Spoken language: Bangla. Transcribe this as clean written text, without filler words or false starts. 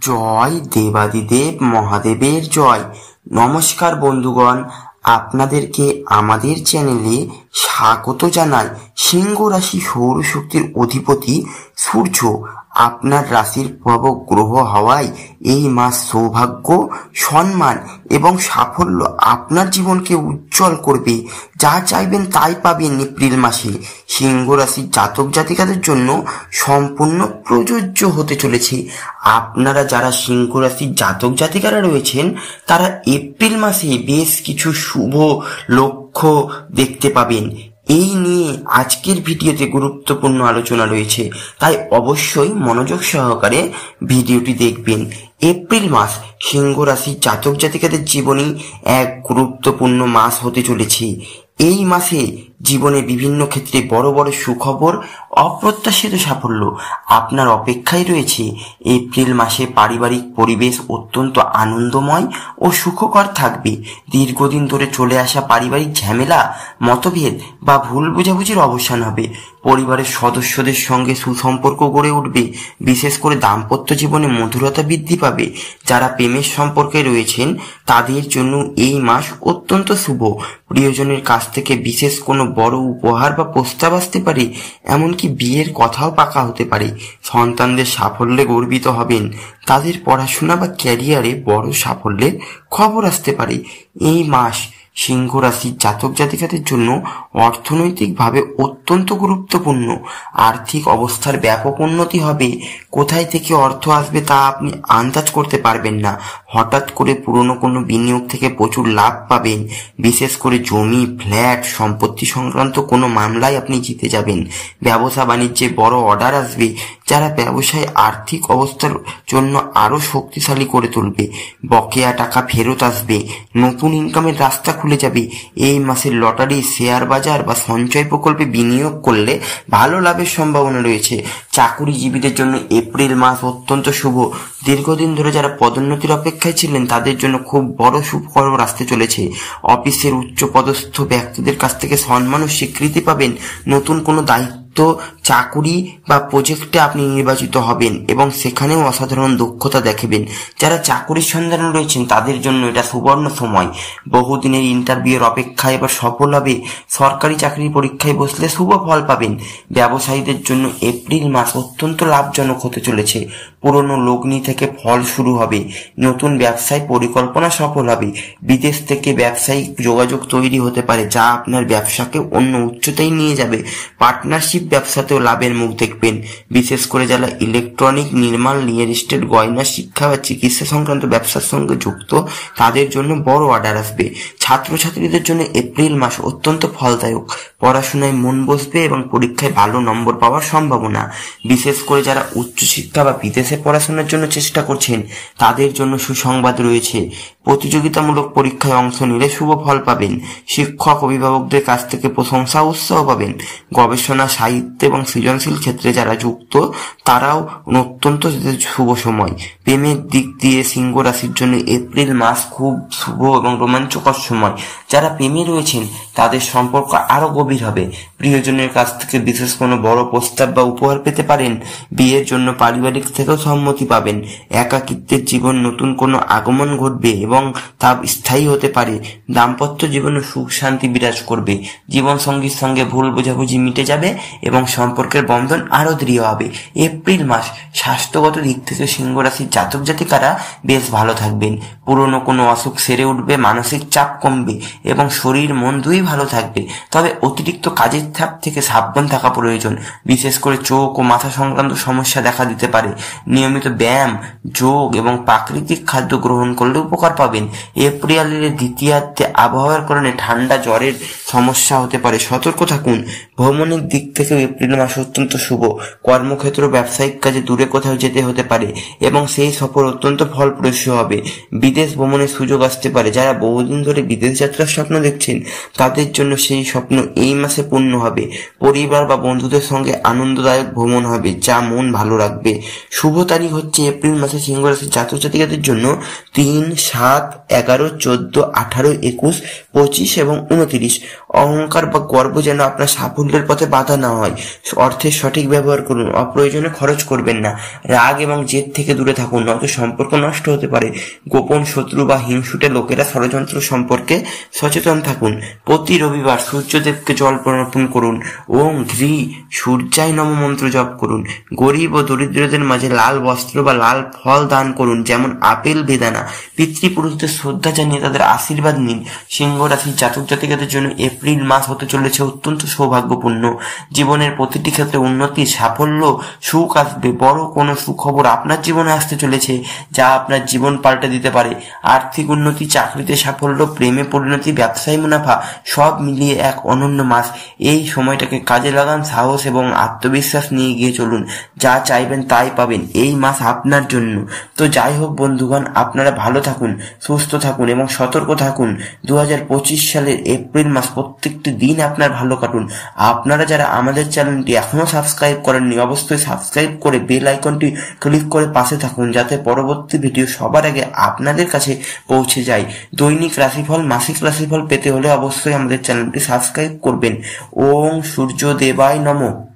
জয় দেবাদিদেব মহাদেবের জয়। নমস্কার বন্ধুগণ, আপনাদেরকে আমাদের চ্যানেলে স্বাগত জানাই। সিংহ রাশি সৌরশক্তির অধিপতি সূর্য আপনার রাশির প্রভাবক গ্রহ হওয়ায় এই মাস সৌভাগ্য, সম্মান এবং সাফল্য আপনার জীবনকে উজ্জ্বল করবে। যা চাইবেন তাই পাবেন এপ্রিল মাসে। সিংহ রাশির জাতক জাতিকাদের জন্য সম্পূর্ণ প্রযোজ্য হতে চলেছে। আপনারা যারা সিংহ রাশির জাতক জাতিকারা রয়েছেন তারা এপ্রিল মাসে বেশ কিছু শুভ লক্ষ্য দেখতে পাবেন। এই নিয়ে আজকের ভিডিওতে গুরুত্বপূর্ণ আলোচনা রয়েছে, তাই অবশ্যই মনোযোগ সহকারে ভিডিওটি দেখবেন। এপ্রিল মাস সিংহ রাশির জাতক জাতিকাদের জীবনে এক গুরুত্বপূর্ণ মাস হতে চলেছে। এই মাসে জীবনে বিভিন্ন ক্ষেত্রে বড় বড় সুখবর, অপ্রত্যাশিত সাফল্য আপনার অপেক্ষায় রয়েছে। এপ্রিল মাসে পারিবারিক পরিবেশ অত্যন্ত আনন্দময় ও সুখকর থাকবে। দীর্ঘদিন ধরে চলে আসা পারিবারিক ঝামেলা, মতভেদ বা ভুল বোঝাবুঝির অবসান হবে। পরিবারের সদস্যদের সঙ্গে সুসম্পর্ক গড়ে উঠবে। বিশেষ করে দাম্পত্য জীবনে মধুরতা বৃদ্ধি পাবে। যারা প্রেমের সম্পর্কে রয়েছেন তাদের জন্য এই মাস অত্যন্ত শুভ। প্রিয়জনের কাছ থেকে বিশেষ কোনো বড় উপহার বা প্রস্তাব আসতে পারে, এমনকি বিয়ের কথাও পাকা হতে পারে। সন্তানদের সাফল্যে গর্বিত হবেন। তাদের পড়াশোনা বা ক্যারিয়ারে বড় সাফল্যের খবর আসতে পারে। এই মাস সিংহ রাশির জাতক জাতিকাদের জন্য অর্থনৈতিকভাবে অত্যন্ত গুরুত্বপূর্ণ। আর্থিক অবস্থার ব্যাপক উন্নতি হবে। কোথায় থেকে অর্থ আসবে তা আপনি আন্দাজ করতে পারবেন না। হঠাৎ করে পুরনো কোনো বিনিয়োগ থেকে প্রচুর লাভ পাবেন। বিশেষ করে জমি, ফ্ল্যাট, সম্পত্তি সংক্রান্ত কোনো মামলায় আপনি জিতে যাবেন। ব্যবসা বাণিজ্যে বড় অর্ডার আসবে, যারা ব্যবসায় আর্থিক অবস্থার জন্য আরো শক্তিশালী করে তুলবে। বকেয়া টাকা ফেরত আসবে। নতুন ইনকামের রাস্তা খুলে যাবে। এই মাসের লটারি, শেয়ার বাজার বা সঞ্চয় প্রকল্পে বিনিয়োগ করলে ভালো লাভের সম্ভাবনা রয়েছে। চাকুরিজীবীদের জন্য এপ্রিল মাস অত্যন্ত শুভ। দীর্ঘদিন ধরে যারা পদোন্নতির অপেক্ষায় ছিলেন তাদের জন্য খুব বড় সুখবর আসতে চলেছে। অফিসের উচ্চপদস্থ ব্যক্তিদের কাছ থেকে সম্মান ও স্বীকৃতি পাবেন। নতুন কোনো দায়িত্ব, চাকুরি বা প্রজেক্টে আপনি নির্বাচিত হবেন এবং সেখানেও অসাধারণ দক্ষতা দেখাবেন। যারা চাকুরির সন্ধানে রয়েছেন তাদের জন্য এটা সুবর্ণ সময়। বহুদিনের ইন্টারভিউয়ের অপেক্ষায় এবার সফল হবে। সরকারি চাকরির পরীক্ষায় বসলে শুভ ফল পাবেন। ব্যবসায়ীদের জন্য এপ্রিল মাস অত্যন্ত লাভজনক হতে চলেছে। পুরনো লগ্নি থেকে ফল শুরু হবে। নতুন ব্যবসায় পরিকল্পনা সফল হবে। বিদেশ থেকে ব্যবসায়িক যোগাযোগ তৈরি হতে পারে, যা আপনার ব্যবসাকে অন্য উচ্চতায় নিয়ে যাবে। পার্টনারশিপ ব্যবসাতেও লাভের মুখ দেখবেন। বিশেষ করে যারা ইলেকট্রনিক, নির্মাণ, রিয়েল এস্টেট, গয়না, শিক্ষা বা চিকিৎসা সংক্রান্ত ব্যবসার সঙ্গে যুক্ত তাদের জন্য বড় অর্ডার আসবে। ছাত্রছাত্রীদের জন্য এপ্রিল মাস অত্যন্ত ফলদায়ক। পড়াশোনায় মন বসবে এবং পরীক্ষায় ভালো নম্বর পাওয়ার সম্ভাবনা। বিশেষ করে যারা উচ্চশিক্ষা বা বিদেশে পড়াশোনার জন্য চেষ্টা করছেন তাদের জন্য সুসংবাদ রয়েছে। প্রতিযোগিতামূলক পরীক্ষায় অংশ নিলে শুভ ফল পাবেন। শিক্ষক, অভিভাবকদের কাছ থেকে প্রশংসা, উৎসাহ পাবেন। গবেষণা, সাহিত্য এবং সৃজনশীল ক্ষেত্রে যারা যুক্ত তারাও অত্যন্ত শুভ সময়। প্রেমের দিক দিয়ে সিংহ রাশির জন্য এপ্রিল মাস খুব শুভ এবং রোমাঞ্চকর সময়। যারা প্রেমে রয়েছেন তাদের সম্পর্ক আরো গভীর হবে। প্রিয়জনের কাছ থেকে বিশেষ কোনো বড় প্রস্তাব বা উপহার পেতে পারেন। বিয়ের জন্য পারিবারিক থেকেও সম্মতি পাবেন। একাকিত্বের জীবন নতুন কোনো আগমন ঘটবে এবং তা স্থায়ী হতে পারে। দাম্পত্য জীবনে সুখ শান্তি বিরাজ করবে। জীবন সঙ্গীর সঙ্গে ভুল বোঝাবুঝি মিটে যাবে এবং সম্পর্কের বন্ধন আরো দৃঢ় হবে। এপ্রিল মাস স্বাস্থ্যগত দিক থেকে সিংহ রাশির জাতক জাতিকারা বেশ ভালো থাকবেন। পুরনো কোনো অসুখ সেরে উঠবে, মানসিক চাপ কমবে এবং শরীর মন দুই ভালো থাকবে। তবে অতিরিক্ত কাজের চাপ থেকে সাবধান থাকা প্রয়োজন। বিশেষ করে চোখ ও মাথা সংক্রান্ত সমস্যা দেখা দিতে পারে। নিয়মিত ব্যায়াম, যোগ এবং প্রাকৃতিক খাদ্য গ্রহণ করলে উপকার পাবেন। এপ্রিলের দ্বিতীয়ার্ধে আবহাওয়ার কারণে ঠান্ডা, জ্বরের সমস্যা হতে পারে, সতর্ক থাকুন। ভ্রমণের দিক থেকে এপ্রিল মাস অত্যন্ত শুভ। কর্মক্ষেত্র, ব্যবসায়িক কাজে দূরে কোথাও যেতে হতে পারে এবং সেই সফর অত্যন্ত ফলপ্রসূ হবে। বিদেশ ভ্রমণের সুযোগ আসতে পারে। যারা বহুদিন ধরে বিদেশ যাত্রার স্বপ্ন দেখছেন তাদের জন্য সেই স্বপ্ন এই মাসে পূর্ণ হবে। পরিবার বা বন্ধুদের সঙ্গে আনন্দদায়ক ভ্রমণ হবে, যা মন ভালো রাখবে। শুভ তারিখ হচ্ছে এপ্রিল মাসে সিংহ রাশির জাতক জাতিকাদের জন্য 3, 7, 11, 14, 18, 21 21, 25 এবং 29। অহংকার বা গর্ব যেন আপনার সাফল্যের পথে বাধা না হয়। অর্থের সঠিক ব্যবহার করুন, অপ্রয়োজনে খরচ করবেন না। রাগ এবং জেদ থেকে দূরে থাকুন, নয়তো সম্পর্ক নষ্ট হতে পারে। গোপন শত্রু বা হিংসুটে লোকেরা ষড়যন্ত্র সম্পর্কে সচেতন থাকুন। প্রতি রবিবার সূর্যদেবকে জল অর্পণ করুন। ওম ঘ্রি সূর্যায় নম মন্ত্র জপ করুন। গরিব ও দরিদ্রদের মাঝে লাল বস্ত্র বা লাল ফল দান করুন, যেমন আপেল, বেদানা। পিতৃপুরুষদের শ্রদ্ধা জানিয়ে তাদের আশীর্বাদ নিন। সিংহ রাশির জাতক জাতিকাদের জন্য এপ্রিল মাস হতে চলেছে অত্যন্ত সৌভাগ্যপূর্ণ। জীবনের প্রতিটি ক্ষেত্রে উন্নতি, সাফল্য, সুখ আসবে। বড় কোনো সুখবর আপনার জীবনে আসতে চলেছে, যা আপনার জীবন পাল্টে দিতে পারে। আর্থিক উন্নতি, চাকরিতে সাফল্য, প্রেমে পরিণতি, ব্যবসায় মুনাফা, সব মিলিয়ে এক অনন্য মাস। এই সময়টাকে কাজে লাগান, সাহস এবং আত্মবিশ্বাস নিয়ে গিয়ে চলুন। যা চাইবেন তাই পাবেন। এই মাস আপনার জন্য। তো যাই হোক বন্ধুগণ, আপনারা ভালো থাকুন, সুস্থ থাকুন এবং সতর্ক থাকুন। 2025 সালের এপ্রিল মাস প্রত্যেকটি দিন আপনার ভালো কাটুন। আপনারা যারা আমাদের চ্যানেলটি এখনো সাবস্ক্রাইব করেননি, অবশ্যই সাবস্ক্রাইব করে বেল আইকনটি ক্লিক করে পাশে থাকুন, যাতে পরবর্তী ভিডিও সবার আগে আপনাদের কাছে পৌঁছে যায়। দৈনিক রাশিফল, মাসিক রাশিফল পেতে হলে অবশ্যই আমাদের চ্যানেলটি সাবস্ক্রাইব করবেন। ওম সূর্য দেবায় নমঃ।